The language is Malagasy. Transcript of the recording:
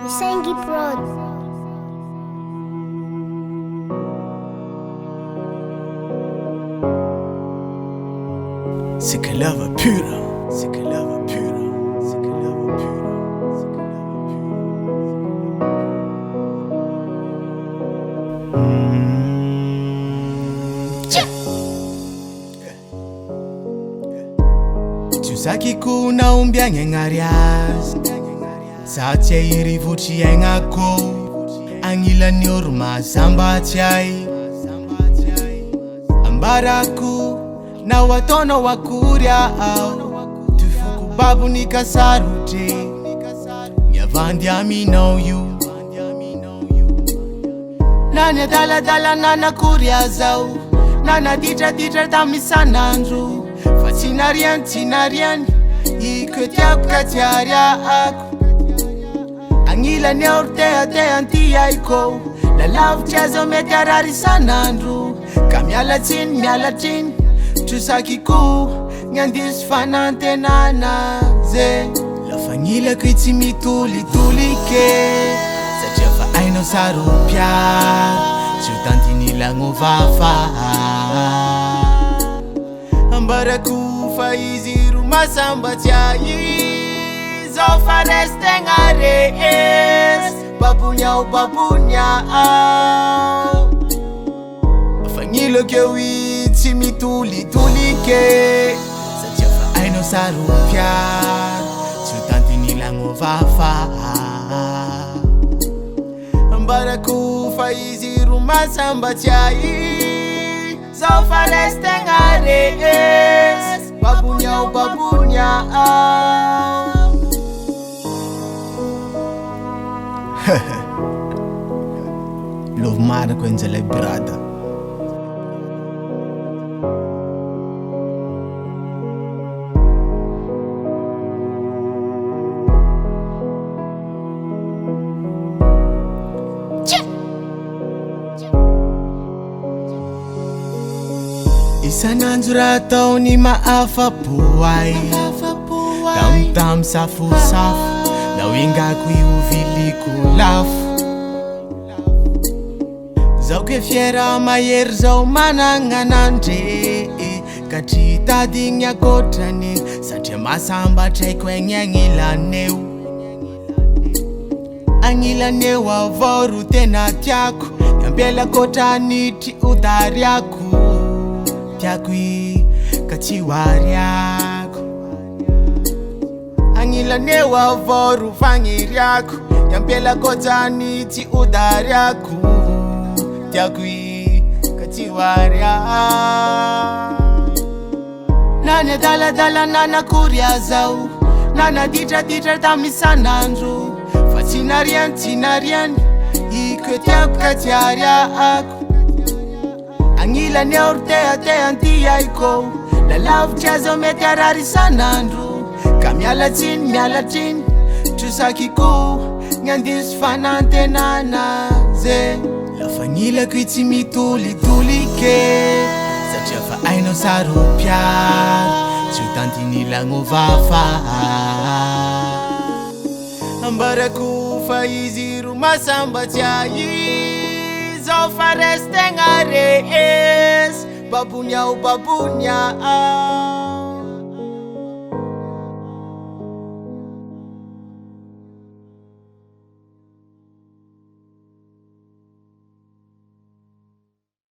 Resy Prod. C'est que love pure, c'est que love pure, c'est que love pure, c'est que love pure. Tu sais qui kuna umbia ngengarias Satya irivuchi engako Angila nyorma samba chai Ambaraku na watono wakuria au Tufuku babu nikasarute Nyavandi I know you Nanya dala dala nana kuria zau Nana ditra ditra tamisana andru Fatinarian tinarian Ike tiaku katiaria aku Angila neorte ate antia iko La love chazo metarari sanandru Kamyala tin Tusaki ku Ngandis fanante nana ze La fangila kriti mituli tulike Sachefa aino sarupya Chutanti nilango vafa Ambara kufa iziru masamba chayi Zofa restengare es Babunya o babunya Fangilo ke witi mituli tulike Sachefa aino sarupya Chutanti nilango vafa Ambara kufa iziru masamba chayi Zofa restengare es Babunya o babunya Love mara kwenye le brada Isananjura tao ni maafa puwai Tam tam safu safu Na winga kui uvili kulafu Zau ke fiera mayer zau mananganandre Kachita dinya kotrani Satya masamba trai kwenye Angila neu avoru tena tiaku Yambela kotaniti udariaku Tiakui kachiwariaku Angila neu avoru fangiriaku Yambela kotaniti udariaku Tiakui kachiwaria Nanya dala dala nana kuria zau Nana ditra ditra tamisana andru Fatinarian tinarian Ike tiaku katiaria aku Angila neorte ate antia iko La love chazo metarari sanandru Kamyala tin Tusaki ku Ngandis fanante nana ze La fangila kriti mituli tulike Sachefa aino sarupya Chutanti nilango vafa Ambara kufa iziru masamba chayi Zofa restengare es Babunya o babunya